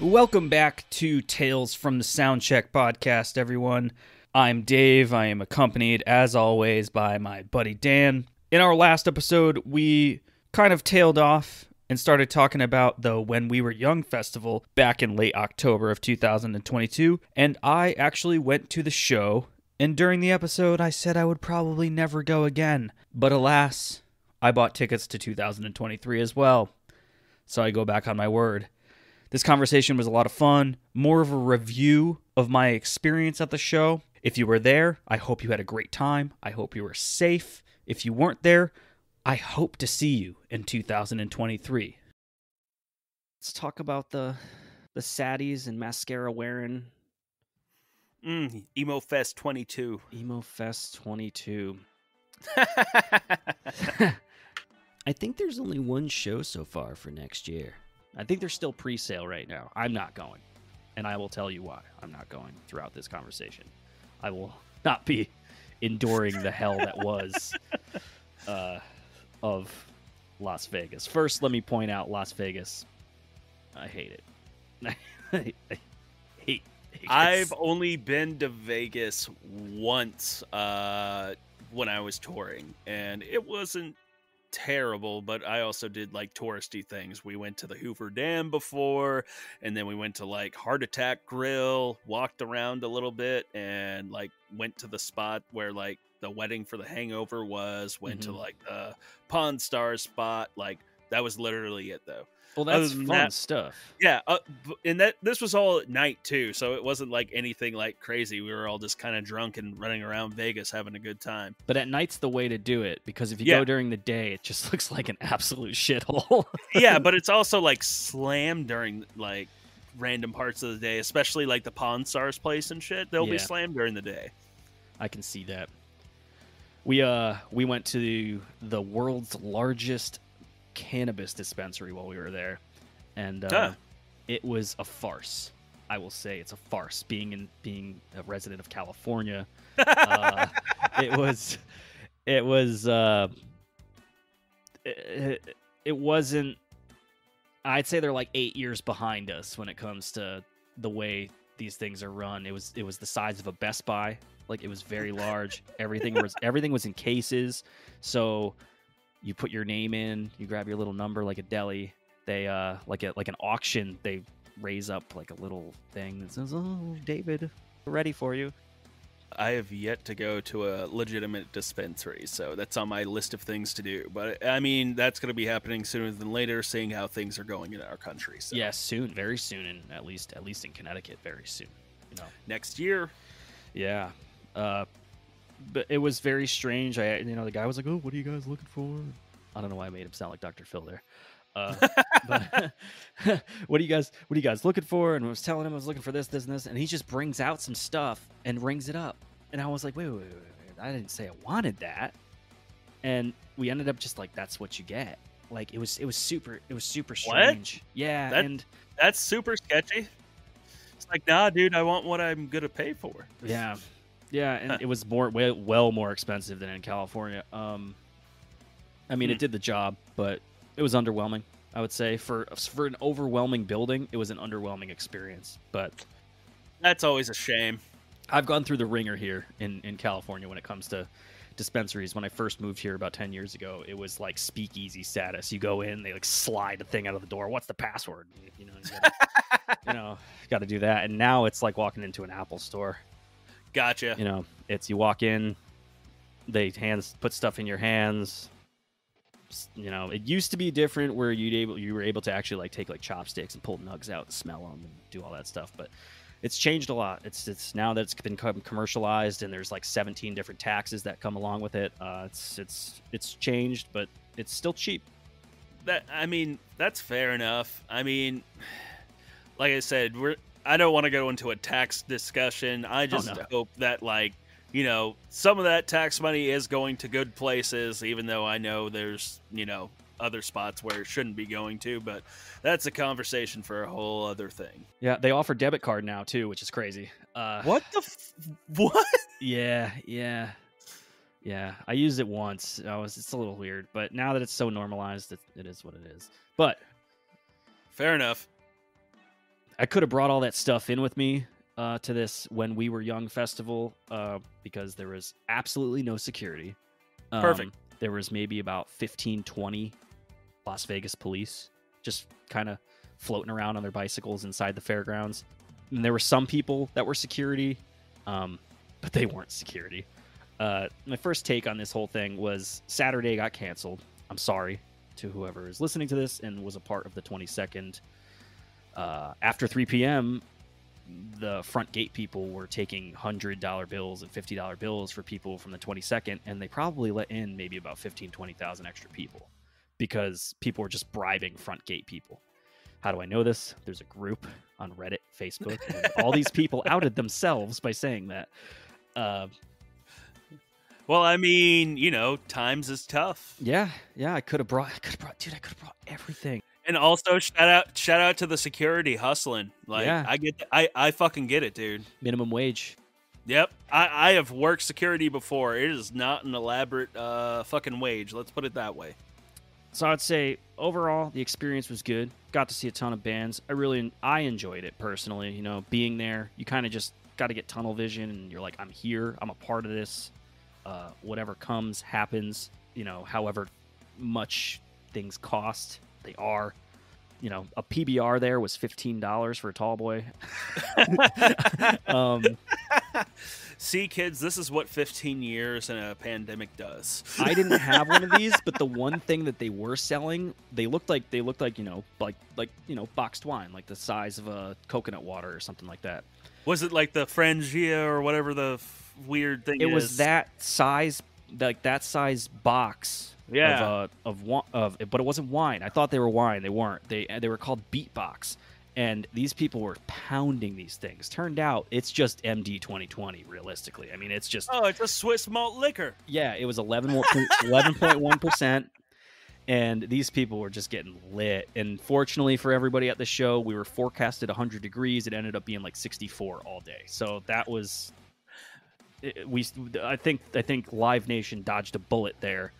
Welcome back to Tales from the Soundcheck podcast, everyone. I'm Dave. I am accompanied, as always, by my buddy Dan. In our last episode, we kind of tailed off and started talking about the When We Were Young festival back in late October of 2022, and I actually went to the show, and during the episode, I said I would probably never go again. But alas, I bought tickets to 2023 as well, so I go back on my word. This conversation was a lot of fun, more of a review of my experience at the show. If you were there, I hope you had a great time. I hope you were safe. If you weren't there, I hope to see you in 2023. Let's talk about the saddies and mascara wearing. Emo Fest 22. Emo Fest 22. I think there's only one show so far for next year. I think they're still pre-sale right now. I'm not going, and I will tell you why I'm not going throughout this conversation. I will not be enduring the hell that was of Las Vegas. First, let me point out Las Vegas. I hate it. I hate Vegas. I've only been to Vegas once when I was touring, and it wasn't terrible, but I also did like touristy things. We went to the Hoover Dam before, and then we went to like Heart Attack Grill, walked around a little bit, and like went to the spot where like the Wedding for the Hangover was, went to like the Pawn Stars spot. Like that was literally it though. Well, that's fun stuff. Yeah, and this was all at night too, so it wasn't like anything like crazy. We were all just kind of drunk and running around Vegas having a good time. But at night's the way to do it, because if you go during the day, it just looks like an absolute shithole. Yeah, but it's also like slammed during like random parts of the day, especially like the Pawn Stars place and shit. They'll be slammed during the day. I can see that. We went to the world's largest cannabis dispensary while we were there, and it was a farce. I will say it's a farce. Being a resident of California, it wasn't. I'd say they're like 8 years behind us when it comes to the way these things are run. It was the size of a Best Buy. Like, it was very large. Everything was in cases. So you put your name in, you grab your little number like a deli. They like an auction, they raise up like a little thing that says, "Oh, David, we're ready for you." I have yet to go to a legitimate dispensary, so that's on my list of things to do. But I mean, that's going to be happening sooner than later, seeing how things are going in our country. So. Yeah, soon, very soon, and at least in Connecticut, very soon. Next year. Yeah. But it was very strange. The guy was like, "Oh, what are you guys looking for?" I don't know why I made him sound like Dr. Phil there. But what are you guys looking for? And I was telling him I was looking for this, and this, and he just brings out some stuff and rings it up. And I was like, wait, I didn't say I wanted that. And we ended up just like, that's what you get. Like it was super strange. What? Yeah, that's super sketchy. It's like, nah, dude, I want what I'm gonna pay for. Yeah. Yeah, and it was well more expensive than in California. I mean, it did the job, but it was underwhelming. I would say for an overwhelming building, it was an underwhelming experience. But that's always a shame. I've gone through the ringer here in California when it comes to dispensaries. When I first moved here about 10 years ago, it was like speakeasy status. You go in, they like slide a thing out of the door. What's the password? You got to do that. And now it's like walking into an Apple store. Gotcha. It's you walk in, they put stuff in your hands. It used to be different where you were able to actually like take like chopsticks and pull nugs out and smell them and do all that stuff. But it's changed a lot. It's now that it's been commercialized and there's like 17 different taxes that come along with it. It's changed, but it's still cheap. That's fair enough. I mean, like I said, I don't want to go into a tax discussion. I just hope that, some of that tax money is going to good places, even though I know there's, other spots where it shouldn't be going to. But that's a conversation for a whole other thing. Yeah, they offer debit card now, too, which is crazy. What the what? Yeah. I used it once. It's a little weird. But now that it's so normalized, it is what it is. But fair enough. I could have brought all that stuff in with me to this When We Were Young festival because there was absolutely no security. Perfect. There was maybe about 15, 20 Las Vegas police just kind of floating around on their bicycles inside the fairgrounds. And there were some people that were security, but they weren't security. My first take on this whole thing was Saturday got canceled. I'm sorry to whoever is listening to this and was a part of the 22nd. After 3 p.m., the front gate people were taking $100 bills and $50 bills for people from the 22nd, and they probably let in maybe about 15, 20,000 extra people because people were just bribing front gate people. How do I know this? There's a group on Reddit, Facebook, and all these people outed themselves by saying that. Well, I mean, you know, times is tough. Yeah, I could have brought everything. And also shout out to the security hustling. Like, Yeah. I fucking get it, dude. Minimum wage. Yep. I have worked security before. It is not an elaborate fucking wage. Let's put it that way. So I'd say overall the experience was good. Got to see a ton of bands. I enjoyed it personally. You know, being there, you kind of just got to get tunnel vision, and you're like, I'm here. I'm a part of this. Whatever comes happens. You know, however much things cost, they are. You know, a PBR there was $15 for a tall boy. See, kids, this is what 15 years in a pandemic does. I didn't have one of these, but the one thing that they were selling, they looked like you know, like boxed wine, like the size of a coconut water or something like that. Was it like the Frangia or whatever the weird thing is? It was that size, like that size box. Yeah. But it wasn't wine. I thought they were wine. They weren't. They were called Beatbox. And these people were pounding these things. Turned out it's just MD 2020, realistically. I mean, it's just... Oh, it's a Swiss malt liquor. Yeah, it was 11.1%. And these people were just getting lit. And fortunately for everybody at the show, we were forecasted 100 degrees. It ended up being like 64 all day. So that was... I think Live Nation dodged a bullet there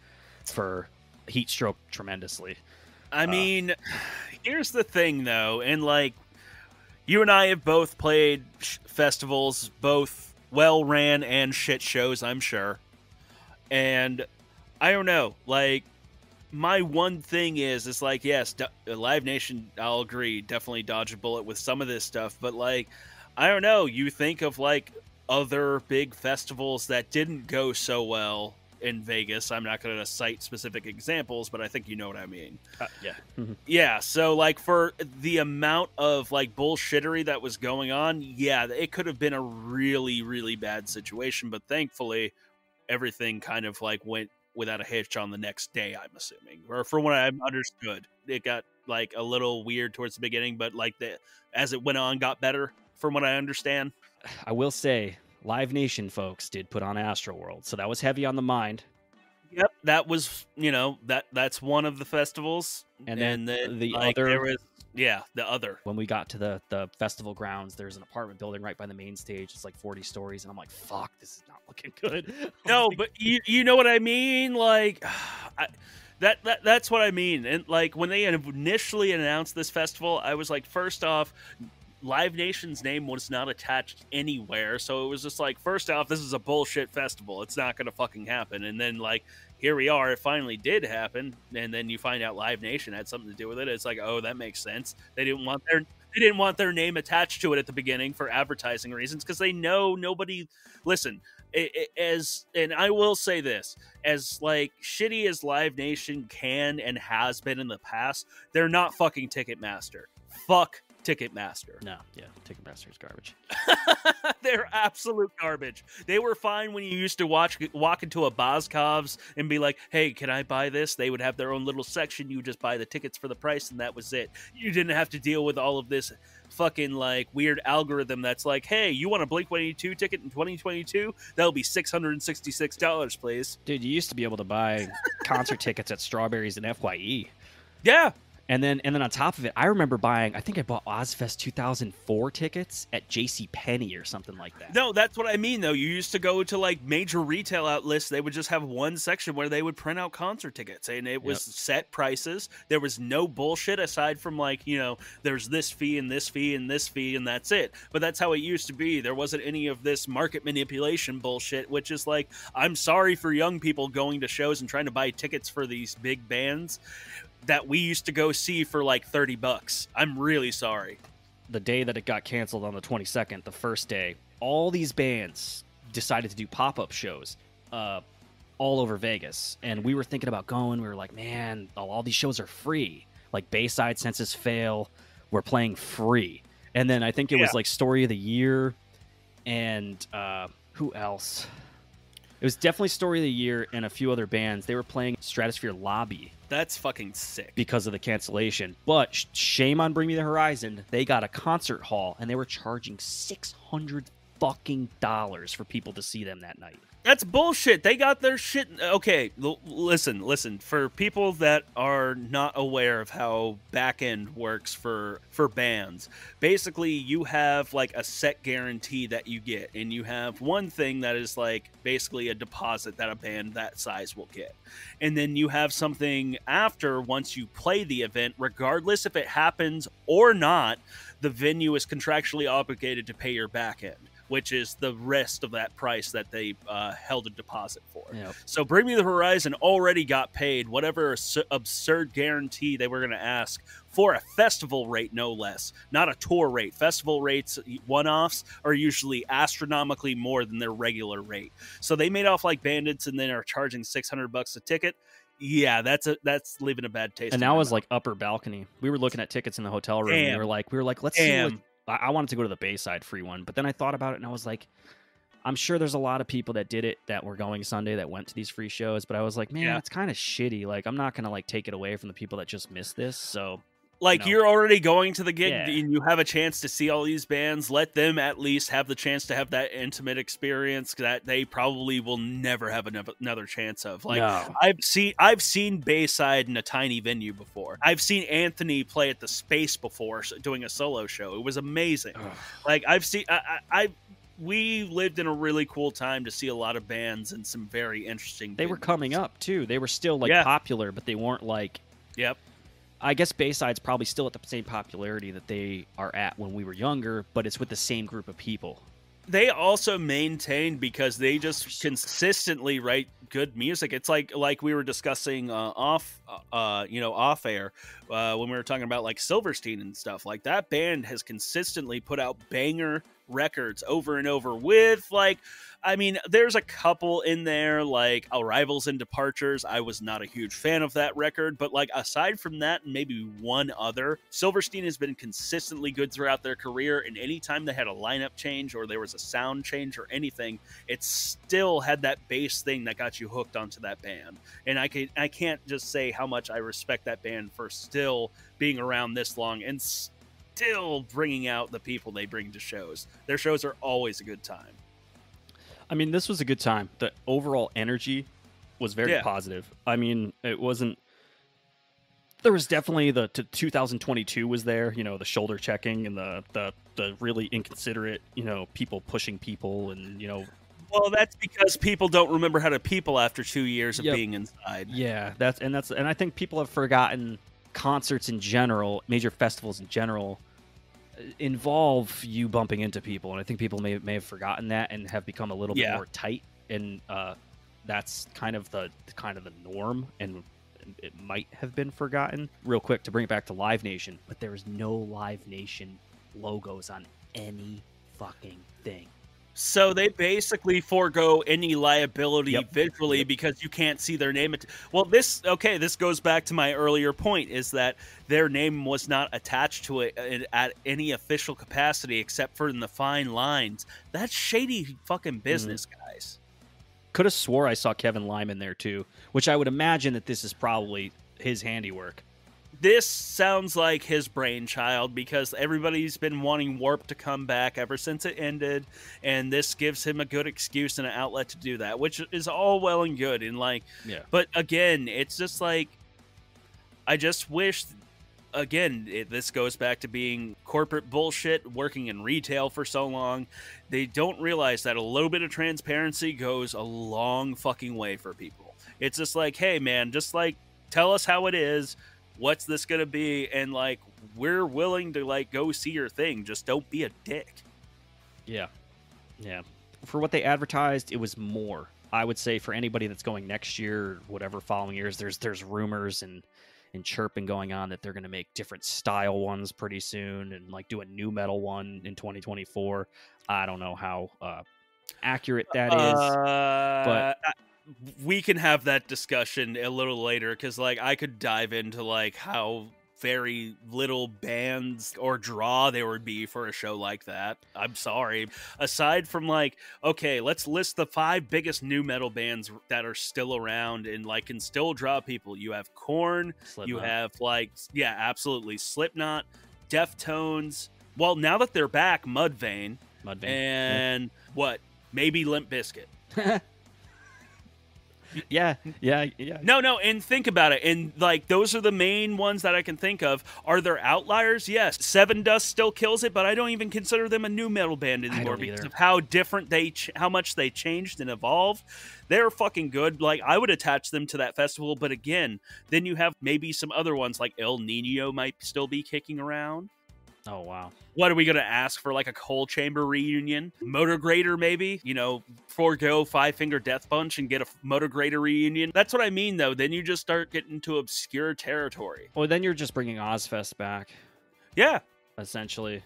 for heat stroke tremendously. I mean, here's the thing, though, and like, you and I have both played festivals, both well-ran and shit shows, I'm sure, and I don't know, like, my one thing is like, yes, Live Nation, I'll agree, definitely dodged a bullet with some of this stuff, but like, I don't know, you think of like other big festivals that didn't go so well in Vegas. I'm not going to cite specific examples, but I think you know what I mean. Yeah. Yeah, so like for the amount of like bullshittery that was going on, yeah, it could have been a really, really bad situation, but thankfully everything kind of like went without a hitch on the next day, I'm assuming. Or from what I've understood. It got like a little weird towards the beginning, but like as it went on got better from what I understand. I will say Live Nation folks did put on Astroworld, so that was heavy on the mind. Yep, that was, you know, that's one of the festivals. And then the like, other... there was, yeah, the other. When we got to the festival grounds, there's an apartment building right by the main stage. It's like 40 stories, and I'm like, fuck, this is not looking good. No, but you know what I mean? Like, that's what I mean. And like, when they initially announced this festival, I was like, first off, Live Nation's name was not attached anywhere, so it was just like, first off, this is a bullshit festival. It's not going to fucking happen. And then, like, here we are. It finally did happen, and then you find out Live Nation had something to do with it. It's like, oh, that makes sense. They didn't want their name attached to it at the beginning for advertising reasons because they know nobody. Listen, and I will say this, as like shitty as Live Nation can and has been in the past, they're not fucking Ticketmaster. Fuck Ticketmaster. No, yeah, Ticketmaster's garbage. They're absolute garbage. They were fine when you used to walk into a Boscov's and be like, hey, can I buy this? They would have their own little section. You just buy the tickets for the price, and that was it. You didn't have to deal with all of this fucking like weird algorithm that's like, hey, you want a Blink-182 ticket in 2022? That'll be $666, please. Dude, you used to be able to buy concert tickets at Strawberries and FYE. Yeah. And then on top of it, I remember buying, I think I bought Ozfest 2004 tickets at JCPenney or something like that. No, that's what I mean, though. You used to go to like major retail outlets. They would just have one section where they would print out concert tickets, and it was set prices. There was no bullshit aside from like, you know, there's this fee and this fee and this fee, and that's it. But that's how it used to be. There wasn't any of this market manipulation bullshit, which is like, I'm sorry for young people going to shows and trying to buy tickets for these big bands that we used to go see for like $30. I'm really sorry. The day that it got canceled on the 22nd, the first day, all these bands decided to do pop-up shows all over Vegas. And we were thinking about going. We were like, man, all these shows are free. Like Bayside, Census Fail, we're playing free. And then I think it was like Story of the Year and who else? It was definitely Story of the Year and a few other bands. They were playing Stratosphere Lobby. That's fucking sick. Because of the cancellation. But shame on Bring Me the Horizon. They got a concert hall, and they were charging $600 fucking dollars for people to see them that night. That's bullshit. They got their shit. Okay, listen. For people that are not aware of how back end works for bands, basically you have like a set guarantee that you get, and you have one thing that is like basically a deposit that a band that size will get, and then you have something after once you play the event, regardless if it happens or not, the venue is contractually obligated to pay your back end, which is the rest of that price that they held a deposit for. Yep. So Bring Me the Horizon already got paid whatever absurd guarantee they were going to ask for a festival rate, no less, not a tour rate. Festival rates, one-offs, are usually astronomically more than their regular rate. So they made off like bandits and then are charging $600 a ticket. Yeah, that's leaving a bad taste. And that was like upper balcony. We were looking at tickets in the hotel room. And we were like, let's see. I wanted to go to the Bayside free one, but then I thought about it and I was like, I'm sure there's a lot of people that did it that were going Sunday that went to these free shows, but I was like, man, it's kind of shitty. Like, I'm not going to like take it away from the people that just missed this. So like, you're already going to the gig and you have a chance to see all these bands. Let them at least have the chance to have that intimate experience that they probably will never have another chance of. Like, no. I've seen Bayside in a tiny venue before. I've seen Anthony play at the Space before doing a solo show. It was amazing. Like, we lived in a really cool time to see a lot of bands and some very interesting. They were coming up too. They were still like popular, but they weren't like. Yep. I guess Bayside's probably still at the same popularity that they are at when we were younger, but it's with the same group of people. They also maintained because they just consistently write good music. It's like we were discussing off air when we were talking about like Silverstein and stuff. Like, that band has consistently put out banger records over and over with, like, I mean, there's a couple in there like Arrivals and Departures. I was not a huge fan of that record, but like aside from that and maybe one other, Silverstein has been consistently good throughout their career, and anytime they had a lineup change or there was a sound change or anything, it still had that bass thing that got you hooked onto that band. And I can't just say how much I respect that band for still being around this long and still bringing out the people they bring to shows. Their shows are always a good time. I mean, this was a good time. The overall energy was very positive. I mean, it wasn't... There was definitely the 2022 was there, you know, the shoulder checking and the really inconsiderate, you know, people pushing people and, you know... Well, that's because people don't remember how to people after 2 years of being inside. Yeah, and I think people have forgotten concerts in general, major festivals in general, involve you bumping into people, and I think people may have forgotten that and have become a little bit more tight, and that's kind of the norm, and it might have been forgotten. Real quick to bring it back to Live Nation, but there is no Live Nation logos on any fucking thing. So they basically forego any liability visually because you can't see their name. Well, this goes back to my earlier point, is that their name was not attached to it at any official capacity except for in the fine lines. That's shady fucking business, guys. Could have swore I saw Kevin Lyman there too, which I would imagine that this is probably his handiwork. This sounds like his brainchild because everybody's been wanting Warp to come back ever since it ended, and this gives him a good excuse and an outlet to do that, which is all well and good. And but again, it's just like, I just wish again, this goes back to being corporate bullshit, working in retail for so long. They don't realize that a little bit of transparency goes a long fucking way for people. It's just like, hey man, just like tell us how it is. What's this gonna be? And like, we're willing to like go see your thing. Just don't be a dick. Yeah. Yeah. For what they advertised, it was more. I would say for anybody that's going next year, or whatever following years, there's rumors and chirping going on that they're going to make different style ones pretty soon and like do a new metal one in 2024. I don't know how accurate that is, but we can have that discussion a little later, because like I could dive into like how very little bands or draw there would be for a show like that. I'm sorry. Aside from like, okay, let's list the 5 biggest new metal bands that are still around and like can still draw people. You have Korn, you have like, yeah, absolutely, Slipknot, Deftones. Well, now that they're back, Mudvayne, and what? Maybe Limp Bizkit. Yeah. No, and think about it. And like those are the main ones that I can think of. Are there outliers? Yes. Seven Dust still kills it, but I don't even consider them a new metal band anymore because of how different how much they changed and evolved. They're fucking good. Like I would attach them to that festival, but again, then you have maybe some other ones like El Nino might still be kicking around. Oh, wow. What are we going to ask for, like a Coal Chamber reunion? Motor Grader, maybe? You know, forego Five Finger Death Punch and get a Motor Grader reunion? That's what I mean, though. Then you just start getting into obscure territory. Well, then you're just bringing Ozfest back. Yeah. Essentially.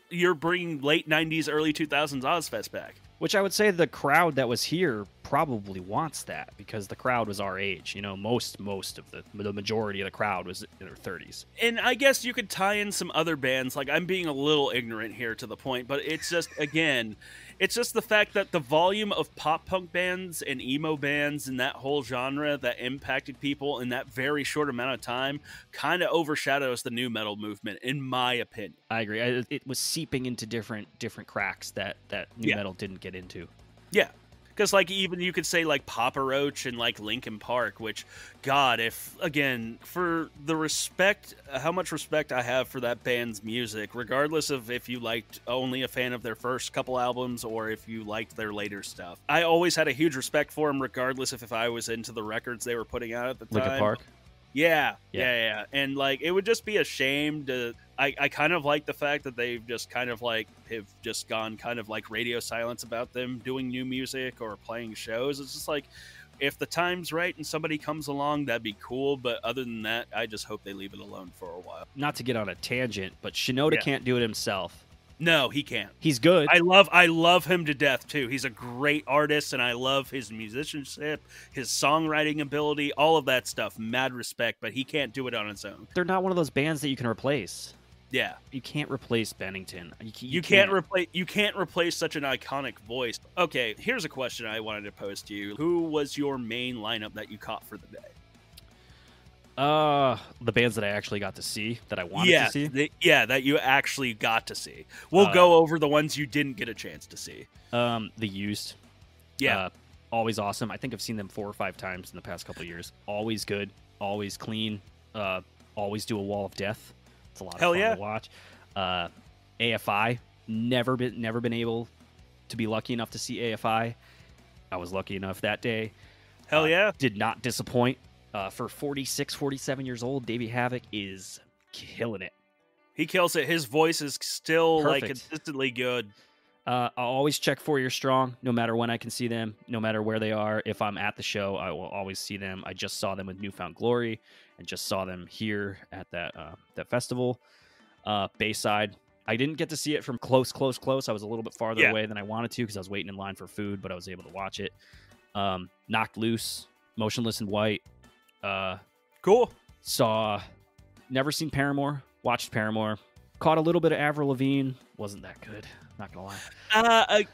You're bringing late 90s, early 2000s Ozfest back. Which I would say the crowd that was here probably wants that because the crowd was our age. You know, most of the majority of the crowd was in their 30s. And I guess you could tie in some other bands. Like I'm being a little ignorant here to the point, but it's just, again, it's just the fact that the volume of pop punk bands and emo bands and that whole genre that impacted people in that very short amount of time kind of overshadows the new metal movement, in my opinion. I agree. It was seeping into different cracks that new metal didn't get into. Yeah. Because, like, even you could say, like, Papa Roach and, like, Linkin Park, which, God, if, again, for the respect, how much respect I have for that band's music, regardless of if you liked only a fan of their first couple albums or if you liked their later stuff. I always had a huge respect for them, regardless of if I was into the records they were putting out at the time. Linkin Park? Yeah. And, like, it would just be a shame to... I kind of like the fact that they've just kind of like have just gone kind of like radio silence about them doing new music or playing shows. It's just like, if the time's right and somebody comes along, that'd be cool. But other than that, I just hope they leave it alone for a while. Not to get on a tangent, but Shinoda can't do it himself. No, he can't. He's good. I love him to death too. He's a great artist, and I love his musicianship, his songwriting ability, all of that stuff. Mad respect, but he can't do it on his own. They're not one of those bands that you can replace. Yeah, you can't replace Bennington. You can't replace such an iconic voice. Okay, here's a question I wanted to pose to you. Who was your main lineup that you caught for the day? The bands that I actually got to see, that I wanted to see. That you actually got to see. We'll go over the ones you didn't get a chance to see. The Used. Yeah. Always awesome. I think I've seen them 4 or 5 times in the past couple of years. Always good. Always clean. Always do a Wall of Death. It's a lot of fun to watch. AFI. Never been able to be lucky enough to see AFI. I was lucky enough that day. Hell yeah. Did not disappoint. For 46, 47 years old, Davey Havoc is killing it. He kills it. His voice is still Perfect. like consistently good. I'll always check 4 Year Strong, no matter when I can see them, no matter where they are. If I'm at the show, I will always see them. I just saw them with Newfound Glory and just saw them here at that festival. Bayside, I didn't get to see it from close. I was a little bit farther away than I wanted to because I was waiting in line for food, but I was able to watch it. Knocked Loose, Motionless in White. Cool. Never seen Paramore, watched Paramore. Caught a little bit of Avril Lavigne. Wasn't that good. Not gonna lie.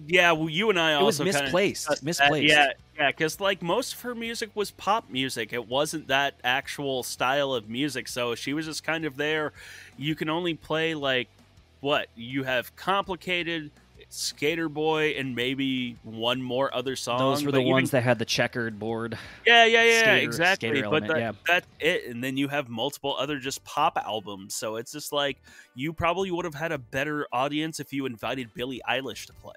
Yeah. Well, you and I also it was misplaced. Yeah. Because like most of her music was pop music. It wasn't that actual style of music. So she was just kind of there. You can only play like what you have complicated. Skater Boy and maybe one more other song. Those were the ones that had the checkered board. Yeah, Skater exactly. But element, that's it. And then you have multiple other just pop albums. So it's just like you probably would have had a better audience if you invited Billie Eilish to play.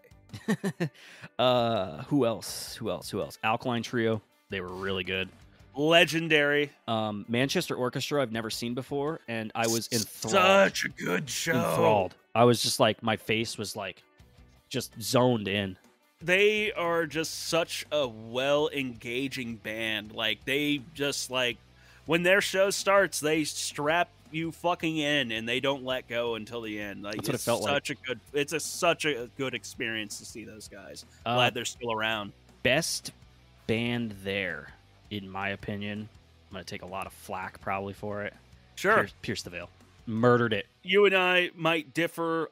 Who else? Alkaline Trio. They were really good. Legendary. Manchester Orchestra I've never seen before, and I was enthralled. Such a good show. Enthralled. I was just like, my face was like just zoned in. They are just such a engaging band. Like, they just, like, when their show starts, they strap you fucking in, and they don't let go until the end. Like, that's what it felt like. It's such a good experience to see those guys. Glad they're still around. Best band there, in my opinion. I'm going to take a lot of flack probably for it. Sure. Pierce the Veil. Murdered it. You and I might differ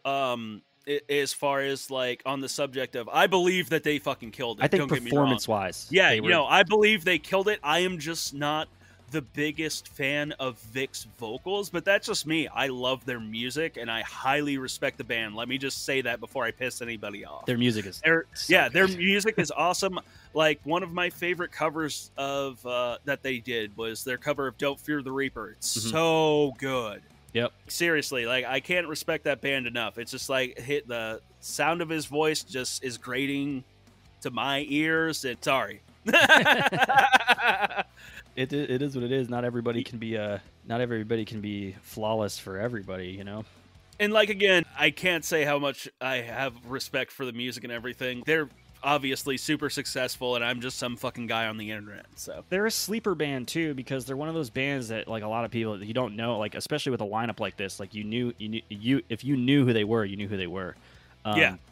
as far as, like, on the subject of, I believe that they fucking killed it. I think performance-wise. Yeah, I believe they killed it. I am just not the biggest fan of Vic's vocals, but that's just me. I love their music, and I highly respect the band. Let me just say that before I piss anybody off. Their music is their music is awesome. Like, one of my favorite covers of that they did was their cover of Don't Fear the Reaper. It's so good. Yep. Seriously, like, I can't respect that band enough. It's just like the sound of his voice just is grating to my ears. And sorry. It is what it is. Not everybody can be flawless for everybody, you know. And, like, again, I can't say how much I have respect for the music and everything. They're obviously super successful, and I'm just some fucking guy on the internet. So they're a sleeper band too, because they're one of those bands that, like, a lot of people, you don't know, like, especially with a lineup like this, like, if you knew who they were, you knew who they were.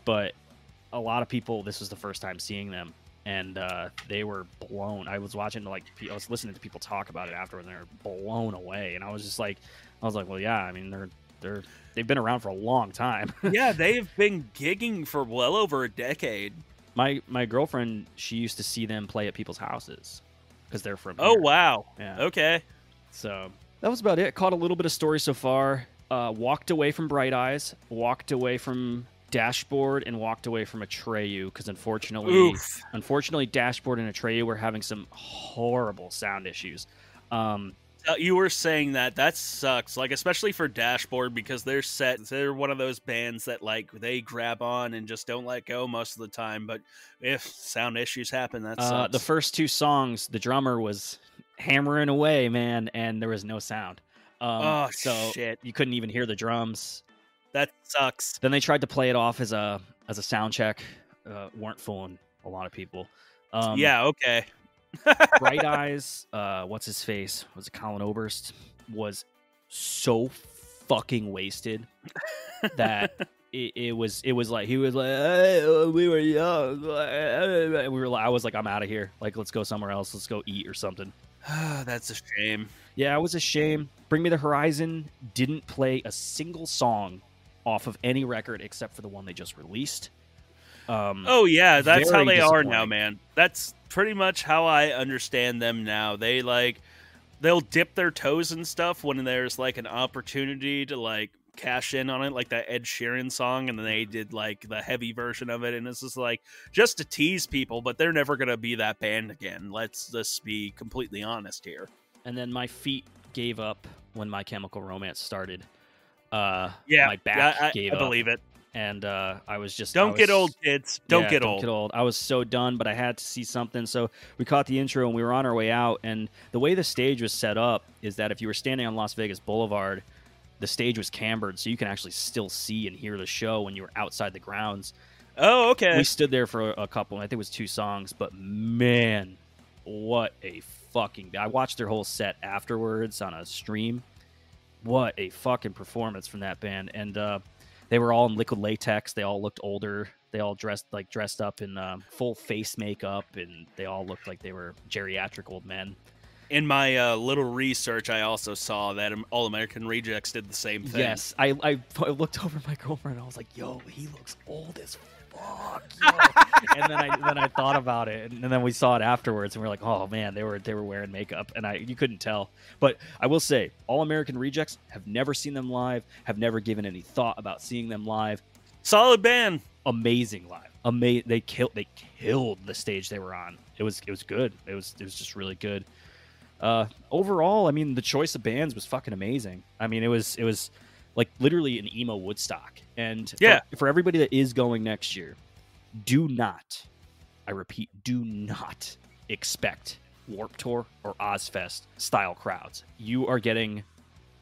But a lot of people, this was the first time seeing them, and they were blown. I was watching, like, I was listening to people talk about it afterward, and they're blown away. And I was like, well, yeah, I mean, they've been around for a long time. Yeah, they've been gigging for well over a decade. My girlfriend, she used to see them play at people's houses because they're from here. Oh, wow. Yeah. Okay. So that was about it. Caught a little bit of story so far. Walked away from Bright Eyes, walked away from Dashboard, and walked away from Atreyu because unfortunately, Dashboard and Atreyu were having some horrible sound issues. You were saying that sucks, like, especially for Dashboard, because they're one of those bands that, like, they grab on and just don't let go most of the time. But if sound issues happen, that sucks. The first two songs, the drummer was hammering away, man, and there was no sound. Shit! You couldn't even hear the drums. That sucks. Then they tried to play it off as a sound check. Weren't fooling a lot of people. Yeah. Okay. Bright Eyes, what's his face? Was it Colin Oberst? Was so fucking wasted that it was like he was like, hey, we were young, I was like, I'm out of here. Like, let's go somewhere else. Let's go eat or something. That's a shame. Yeah, it was a shame. Bring Me the Horizon didn't play a single song off of any record except for the one they just released. That's how they are now, man. That's pretty much how I understand them now. They'll dip their toes and stuff when there's, like, an opportunity to, like, cash in on it, like that Ed Sheeran song, and then they did, like, the heavy version of it, and it's just like, just to tease people, but they're never gonna be that band again. Let's just be completely honest here. And then my feet gave up when My Chemical Romance started. My back gave up. I believe it. And I was just... Don't get old, kids. Don't get old. I was so done, but I had to see something. So we caught the intro, and we were on our way out. And the way the stage was set up is that if you were standing on Las Vegas Boulevard, the stage was cambered, so you can actually still see and hear the show when you were outside the grounds. Oh, okay. We stood there for a couple, I think it was 2 songs, but man, what a fucking... I watched their whole set afterwards on a stream. What a fucking performance from that band. And they were all in liquid latex. They all looked older. They all dressed up in full face makeup, and they all looked like they were geriatric old men. In my little research, I also saw that All American Rejects did the same thing. Yes, I looked over at my girlfriend, and I was like, "Yo, he looks old as fuck." Yo. And then I thought about it, and then we saw it afterwards, and we are like, "Oh man, they were wearing makeup," and you couldn't tell. But I will say, All American Rejects, have never seen them live, have never given any thought about seeing them live. Solid band. amazing live. They killed the stage they were on. It was good. It was just really good. Overall, I mean, the choice of bands was fucking amazing. I mean, it was like literally an emo Woodstock. And for everybody that is going next year, do not, I repeat, do not expect Warped Tour or Ozfest style crowds. You are getting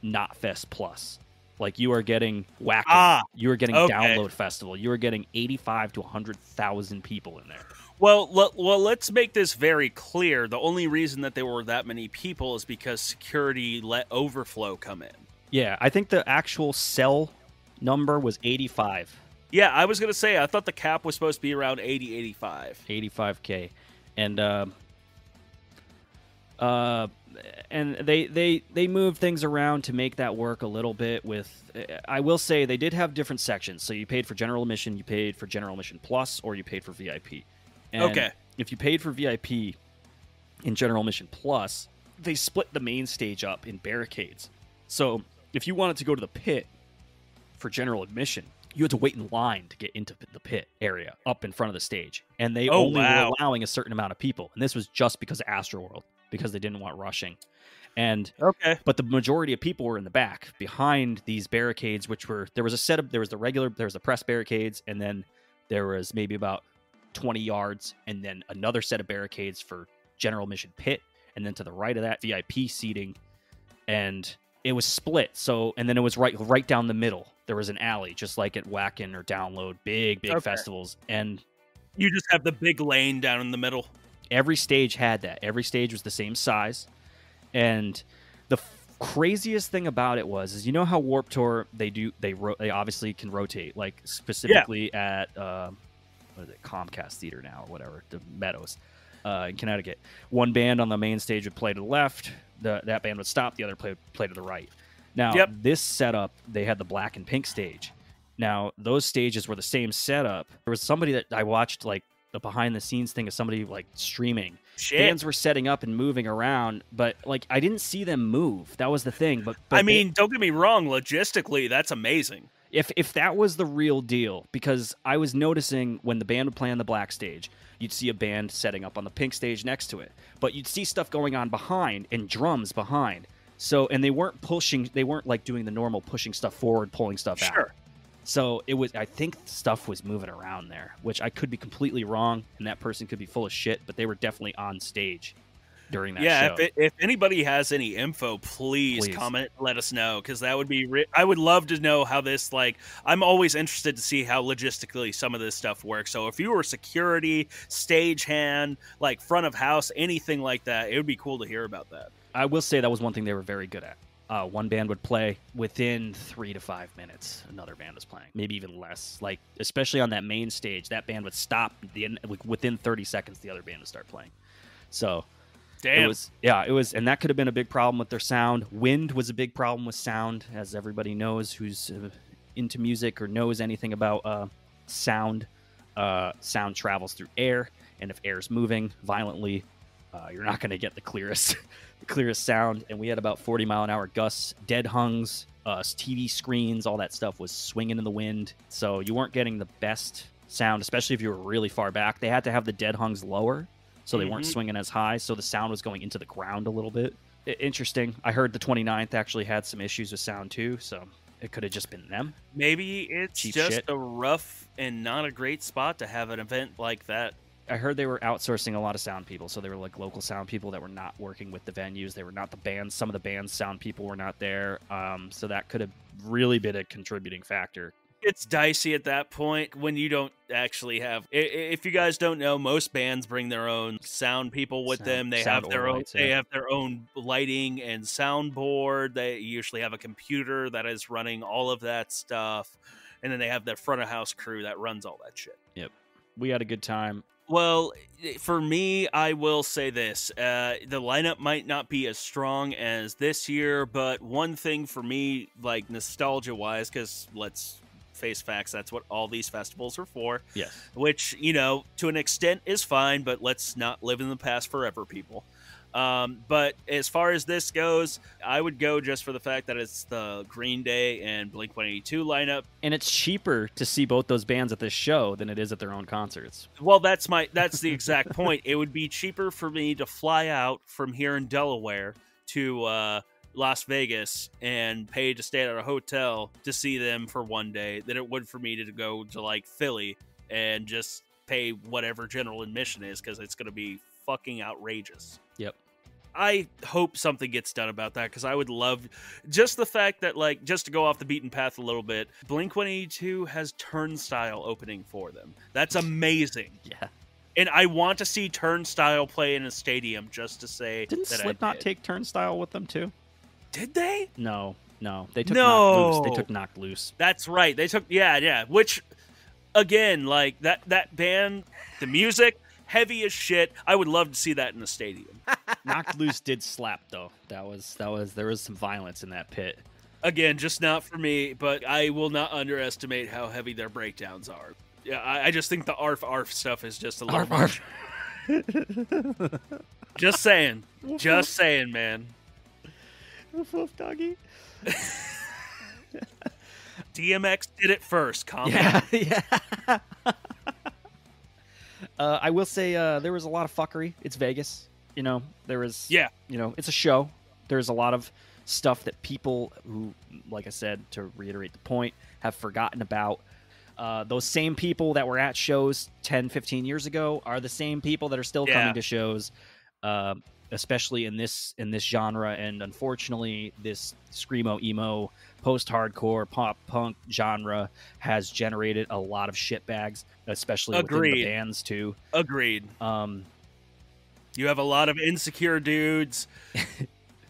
Knotfest Plus. Like, you are getting Wacken. You are getting Download Festival. You are getting 85 to 100,000 people in there. Well, let's make this very clear. The only reason that there were that many people is because security let overflow come in. Yeah, I think the actual cell number was 85. Yeah, I was going to say, I thought the cap was supposed to be around 80, 85. 85K. And they moved things around to make that work a little bit with, I will say they did have different sections. So you paid for general admission, you paid for general admission plus, or you paid for VIP. And if you paid for VIP in general admission plus, they split the main stage up in barricades. So if you wanted to go to the pit for general admission, you had to wait in line to get into the pit area up in front of the stage. And they only were allowing a certain amount of people. And this was just because of Astroworld, because they didn't want rushing. And but the majority of people were in the back behind these barricades, which were, there was the press barricades, and then there was maybe about 20 yards, and then another set of barricades for general admission pit, and then to the right of that, VIP seating. And it was split. So, and then it was right down the middle. There was an alley, just like at Wacken or Download, big festivals. And you just have the big lane down in the middle. Every stage had that. Every stage was the same size. And the craziest thing about it is, you know how Warped Tour, they obviously can rotate, like specifically at what is it, Comcast Theater now or whatever, the Meadows in Connecticut. One band on the main stage would play to the left, that band would stop, the other play to the right. Now, this setup, they had the black and pink stage. Now, those stages were the same setup. There was somebody that I watched, like, the behind-the-scenes thing of somebody, like, streaming. Bands were setting up and moving around, but, like, I didn't see them move. That was the thing. But I mean, don't get me wrong, logistically, that's amazing. If that was the real deal, because I was noticing when the band would play on the black stage, you'd see a band setting up on the pink stage next to it. But you'd see stuff going on behind and drums behind. So, and they weren't like doing the normal pushing stuff forward, pulling stuff out. So I think stuff was moving around there, which I could be completely wrong, and that person could be full of shit, but they were definitely on stage during that show. Yeah, if anybody has any info, please comment, let us know, because that would be, I would love to know how this, like, I'm always interested to see how logistically some of this stuff works. So if you were security, stagehand, like front of house, anything like that, it would be cool to hear about that. I will say that was one thing they were very good at. One band would play within 3 to 5 minutes. Another band was playing, maybe even less. Like, especially on that main stage, that band would stop. Within 30 seconds, the other band would start playing. So, damn. It was, and that could have been a big problem with their sound. Wind was a big problem with sound, as everybody knows who's into music or knows anything about sound. Sound travels through air, and if air's moving violently, you're not going to get the clearest sound. And we had about 40-mile-an-hour gusts, dead hungs, TV screens, all that stuff was swinging in the wind. So you weren't getting the best sound, especially if you were really far back. They had to have the dead hungs lower, so they weren't swinging as high. So the sound was going into the ground a little bit. Interesting. I heard the 29th actually had some issues with sound too, so it could have just been them. Maybe it's just a rough and not a great spot to have an event like that. I heard they were outsourcing a lot of sound people, so they were like local sound people that were not working with the venues. They were not the bands. Some of the band's sound people were not there, so that could have really been a contributing factor. It's dicey at that point when you don't actually have. If you guys don't know, most bands bring their own sound people with them. They have their own. They have their own lighting and soundboard. They usually have a computer that is running all of that stuff, and then they have their front of house crew that runs all that shit. Yep, we had a good time. Well, for me, I will say this. The lineup might not be as strong as this year, but one thing for me, like nostalgia-wise, because let's face facts, that's what all these festivals are for. Yes. Which, to an extent is fine, but let's not live in the past forever, people. But as far as this goes, I would go just for the fact that it's the Green Day and Blink-182 lineup. And it's cheaper to see both those bands at this show than it is at their own concerts. Well, that's the exact point. It would be cheaper for me to fly out from here in Delaware to Las Vegas and pay to stay at a hotel to see them for one day than it would for me to go to like Philly and just pay whatever general admission is, because it's going to be fucking outrageous. Yep. I hope something gets done about that, because I would love just the fact that, like, just to go off the beaten path a little bit, Blink-182 has Turnstile opening for them. That's amazing. Yeah. And I want to see Turnstile play in a stadium just to say Didn't that Slipknot take Turnstile with them too? Did they? No. They took No. Knocked Loose. They took Knocked Loose. That's right. They took, yeah. Which, again, like, that band, the music, heavy as shit. I would love to see that in the stadium. Knocked Loose did slap though. There was some violence in that pit. Again, just not for me, but I will not underestimate how heavy their breakdowns are. Yeah, I just think the arf stuff is just a little Arf. Just saying. Just saying, man. Woof woof doggy. DMX did it first. Calm Yeah, down. yeah. I will say there was a lot of fuckery. It's Vegas. You know, there was... Yeah. You know, it's a show. There's a lot of stuff that people who, like I said, to reiterate the point, have forgotten about. Those same people that were at shows 10, 15 years ago are the same people that are still coming to shows, especially in this genre. And unfortunately, this screamo, emo, post-hardcore, pop-punk genre has generated a lot of shitbags, especially within the bands, too. Agreed. You have a lot of insecure dudes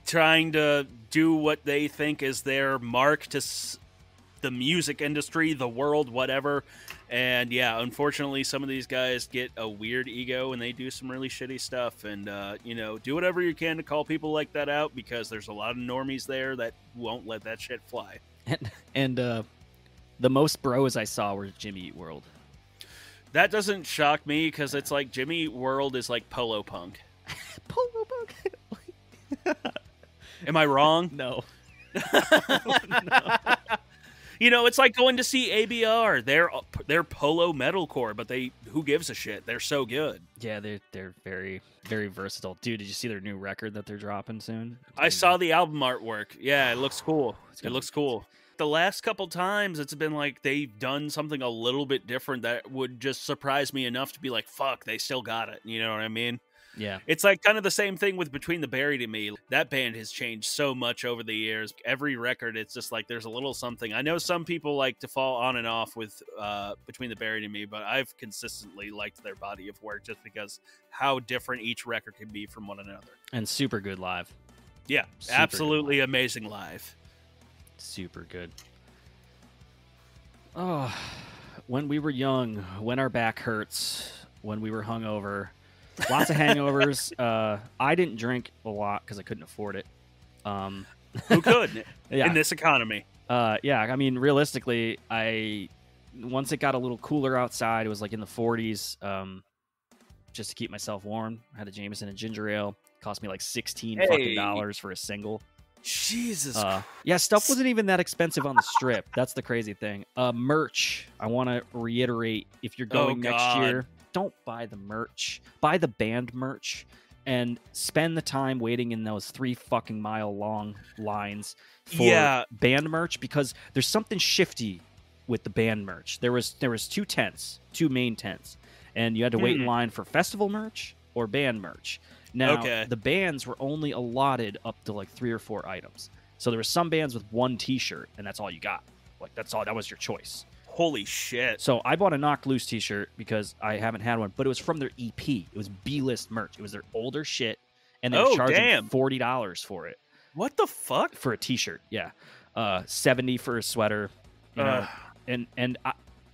trying to do what they think is their mark to the music industry, the world, whatever. And yeah, unfortunately, some of these guys get a weird ego and they do some really shitty stuff. And, you know, do whatever you can to call people like that out, because there's a lot of normies there that won't let that shit fly. And the most bros I saw were Jimmy Eat World. That doesn't shock me, because it's like Jimmy Eat World is like Polo Punk. Polo Punk? Am I wrong? No. You know, it's like going to see ABR. They're polo metalcore, but who gives a shit? They're so good. Yeah, they're very, very versatile. Dude, did you see their new record that they're dropping soon? I saw the album artwork. Yeah, it looks cool. It looks cool. The last couple times, it's been like they've done something a little bit different that would just surprise me enough to be like, fuck, they still got it. You know what I mean? Yeah. It's like kind of the same thing with Between the Buried and Me. That band has changed so much over the years. Every record, it's just like there's a little something. I know some people like to fall on and off with Between the Buried and Me, but I've consistently liked their body of work just because how different each record can be from one another. And super good live. Yeah, Super absolutely amazing live. Super good. Oh, when we were young, when our back hurts, when we were hungover, lots of hangovers. I didn't drink a lot because I couldn't afford it. Who could Yeah. in this economy? Yeah, I mean, realistically, once it got a little cooler outside, it was like in the 40s, just to keep myself warm. I had a Jameson and ginger ale. Cost me like $16 fucking dollars for a single. Jesus. Yeah, stuff wasn't even that expensive on the strip. That's the crazy thing. Merch. I want to reiterate, if you're going next year, don't buy the merch. Buy the band merch and spend the time waiting in those 3 fucking mile long lines for band merch, because there's something shifty with the band merch. There was 2 main tents, and you had to wait in line for festival merch or band merch. Now, the bands were only allotted up to like 3 or 4 items. So there were some bands with 1 t-shirt, and that's all you got. Like, that's all. That was your choice. Holy shit. So I bought a Knocked Loose t-shirt because I haven't had one, but it was from their EP. It was B-list merch. It was their older shit, and they were charging $40 for it. What the fuck? For a t-shirt, yeah. $70 for a sweater. You know, and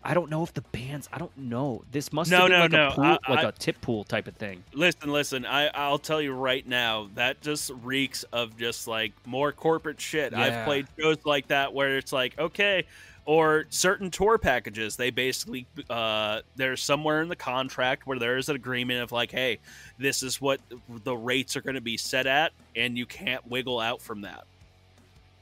I don't know if the bands. I don't know. This must No, have been no, like no. a pool, like a tip pool type of thing. Listen. I'll tell you right now, that just reeks of just like more corporate shit. I've Yeah. played shows like that where it's like, okay, or certain tour packages. They basically there's somewhere in the contract where there's an agreement of like, hey, this is what the rates are going to be set at, and you can't wiggle out from that.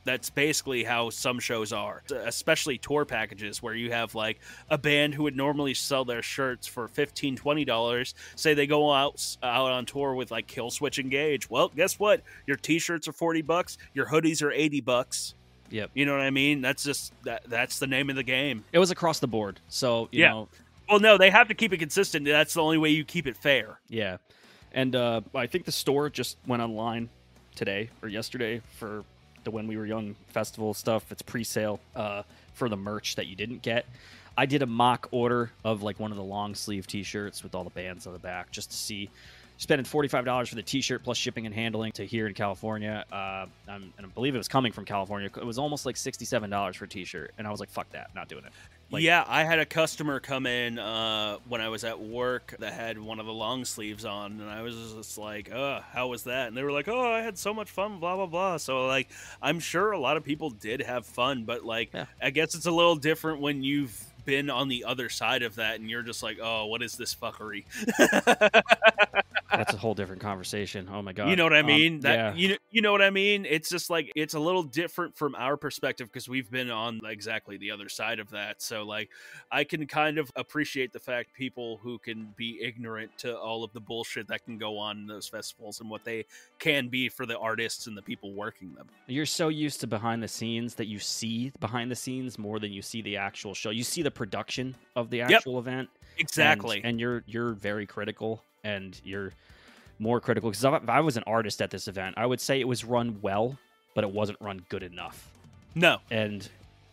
That's basically how some shows are, especially tour packages where you have like a band who would normally sell their shirts for $15, $20. Say they go out on tour with like Killswitch Engage. Well, guess what? Your t-shirts are $40, your hoodies are $80. Yep. You know what I mean? That's just that's the name of the game. It was across the board. So, you know. Well, no, they have to keep it consistent. That's the only way you keep it fair. Yeah. And I think the store just went online today or yesterday for the When We Were Young festival stuff. It's pre-sale for the merch that you didn't get. I did a mock order of like one of the long sleeve t-shirts with all the bands on the back just to see. Spending $45 for the t-shirt plus shipping and handling to here in California. And I believe it was coming from California. It was almost like $67 for a t-shirt. And I was like, fuck that, not doing it. Like, yeah, I had a customer come in when I was at work that had one of the long sleeves on, and I was just like, how was that? And they were like, oh, I had so much fun, blah, blah, blah. So, like, I'm sure a lot of people did have fun, but, like, yeah. I guess it's a little different when you've been on the other side of that, and you're just like, oh, what is this fuckery? That's a whole different conversation. Oh my god. You know what I mean? Yeah. You know what I mean? It's just like it's a little different from our perspective because we've been on exactly the other side of that. So like I can kind of appreciate the fact people who can be ignorant to all of the bullshit that can go on in those festivals and what they can be for the artists and the people working them. You're so used to behind the scenes that you see behind the scenes more than you see the actual show. You see the production of the actual event. Exactly. And you're very critical, and you're more critical because if I was an artist at this event, I would say it was run well, but it wasn't run good enough. No.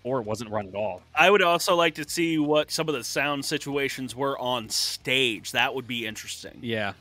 Or it wasn't run at all. I would also like to see what some of the sound situations were on stage. That would be interesting. Yeah.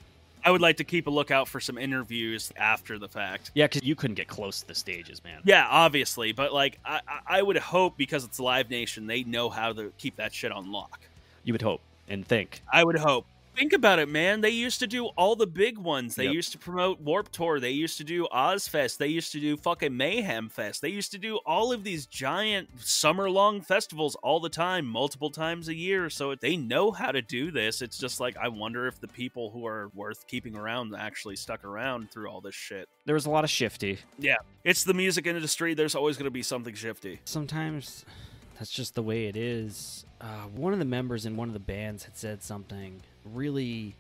I would like to keep a lookout for some interviews after the fact. Yeah, because you couldn't get close to the stages, man. Yeah, obviously. But, like, I would hope, because it's Live Nation, they know how to keep that shit on lock. You would hope and think. I would hope. Think about it, man. They used to do all the big ones. They used to promote Warped Tour. They used to do Ozfest. They used to do fucking Mayhem Fest. They used to do all of these giant summer-long festivals all the time, multiple times a year. So they know how to do this. It's just like, I wonder if the people who are worth keeping around actually stuck around through all this shit. There was a lot of shifty. Yeah. It's the music industry. There's always going to be something shifty. Sometimes that's just the way it is. One of the members in one of the bands had said something really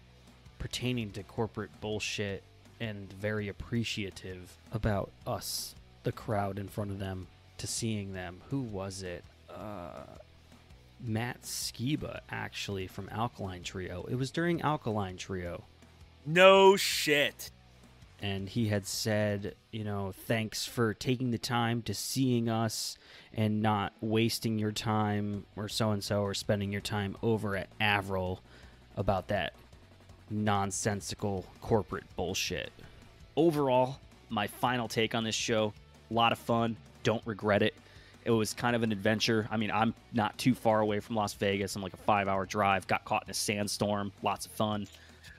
pertaining to corporate bullshit and very appreciative about us, the crowd in front of them, to seeing them. Who was it? Matt Skiba, actually, from Alkaline Trio. It was during Alkaline Trio. No shit. And he had said, you know, thanks for taking the time to seeing us and not wasting your time or so-and-so or spending your time over at Avril about that nonsensical corporate bullshit. Overall, my final take on this show, a lot of fun. Don't regret it. It was kind of an adventure. I mean, I'm not too far away from Las Vegas. I'm like a 5-hour drive. Got caught in a sandstorm. Lots of fun.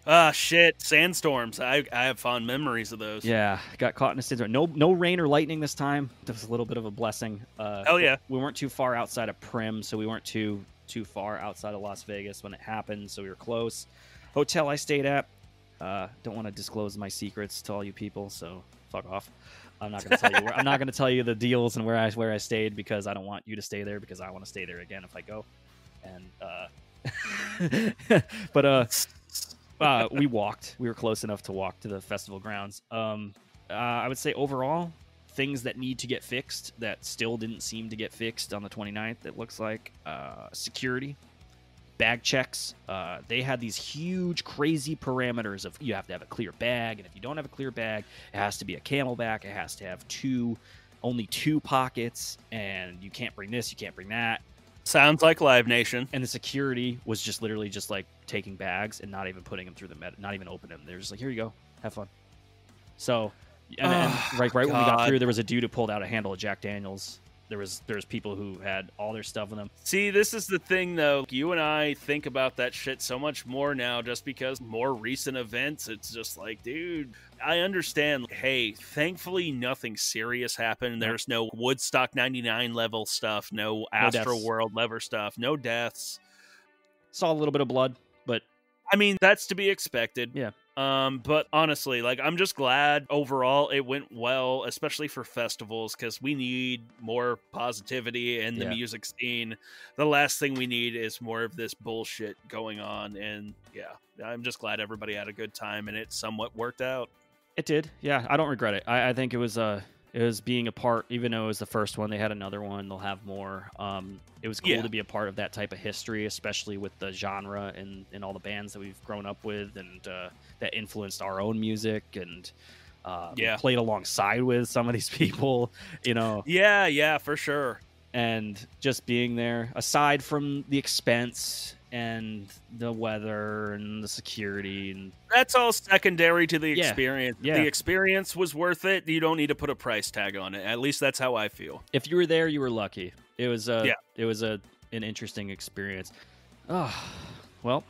Ah, shit. Sandstorms. I have fond memories of those. Yeah, got caught in a sandstorm. No rain or lightning this time. That was a little bit of a blessing. Hell yeah. We weren't too far outside of Prim, so we weren't too far outside of Las Vegas when it happened, so we were close. Hotel I stayed at. Don't want to disclose my secrets to all you people, so fuck off. I'm not going to tell you. I'm not going to tell you the deals and where I stayed because I don't want you to stay there because I want to stay there again if I go. And but we walked. We were close enough to walk to the festival grounds. I would say overall, things that need to get fixed that still didn't seem to get fixed on the 29th, it looks like. Security, bag checks. They had these huge, crazy parameters of you have to have a clear bag, and if you don't have a clear bag, it has to be a Camelback. It has to have only two pockets, and you can't bring this, you can't bring that. Sounds like Live Nation. And the security was just literally just like taking bags and not even putting them through not even opening them. They're just like, here you go, have fun. So, and right when we got through, there was a dude who pulled out a handle of Jack Daniels There's people who had all their stuff with them. See, this is the thing, though. You and I think about that shit so much more now just because more recent events. It's just like, dude, I understand. Hey, thankfully, nothing serious happened. There's no Woodstock 99 level stuff, no Astro World level stuff, no deaths. Saw a little bit of blood, but I mean, that's to be expected. Yeah. But honestly, like, I'm just glad overall it went well, especially for festivals, because we need more positivity in the music scene. The last thing we need is more of this bullshit going on. And yeah, I'm just glad everybody had a good time and it somewhat worked out. It did. Yeah, I don't regret it. I think it was being a part, even though it was the first one, they had another one, they'll have more. It was cool to be a part of that type of history, especially with the genre and all the bands that we've grown up with and that influenced our own music and played alongside with some of these people, you know. Yeah, for sure. And just being there, aside from the expense and the weather and the security, and that's all secondary to the experience. Yeah. The experience was worth it. You don't need to put a price tag on it. At least that's how I feel. If you were there, you were lucky. It was an interesting experience. Oh, well,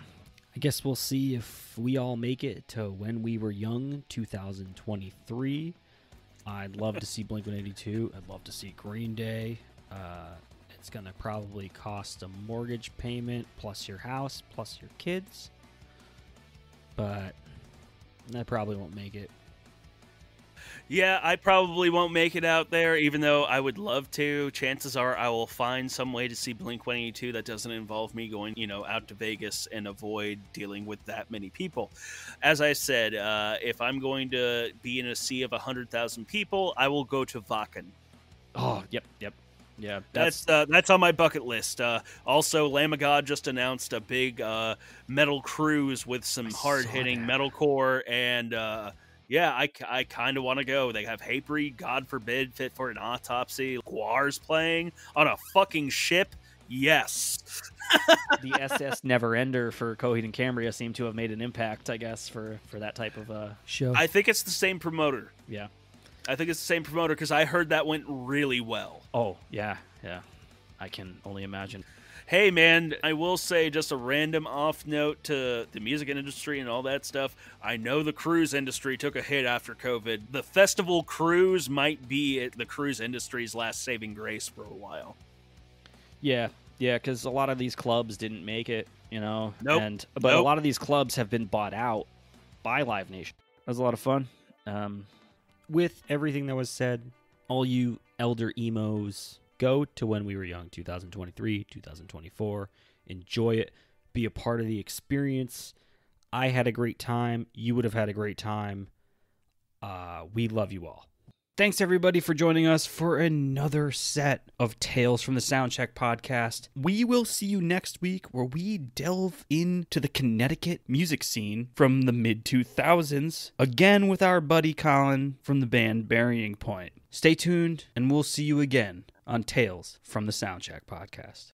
I guess we'll see if we all make it to When We Were Young 2023. I'd love to see Blink-182. I'd love to see Green Day. It's going to probably cost a mortgage payment plus your house plus your kids. But I probably won't make it. Yeah, I probably won't make it out there, even though I would love to. Chances are I will find some way to see Blink-182 that doesn't involve me going, out to Vegas and avoid dealing with that many people. As I said, if I'm going to be in a sea of 100,000 people, I will go to Wacken. Oh, yep. Yeah, that's on my bucket list. Also, Lamb of God just announced a big metal cruise with some hard-hitting metalcore, and I kind of want to go. They have Hatebreed, God Forbid, Fit for an Autopsy, Guar's playing on a fucking ship. Yes. The SS Neverender for Coheed and Cambria seem to have made an impact, I guess, for that type of show. I think it's the same promoter. Yeah. I think it's the same promoter because I heard that went really well. Oh, yeah. I can only imagine. Hey, man, I will say just a random off note to the music industry and all that stuff. I know the cruise industry took a hit after COVID. The festival cruise might be the cruise industry's last saving grace for a while. Yeah, because a lot of these clubs didn't make it, Nope. But a lot of these clubs have been bought out by Live Nation. That was a lot of fun. With everything that was said, all you elder emos, go to When We Were Young 2023, 2024. Enjoy it. Be a part of the experience. I had a great time. You would have had a great time. We love you all. Thanks, everybody, for joining us for another set of Tales from the Soundcheck podcast. We will see you next week where we delve into the Connecticut music scene from the mid-2000s, again with our buddy Colin from the band Burying Point. Stay tuned, and we'll see you again on Tales from the Soundcheck podcast.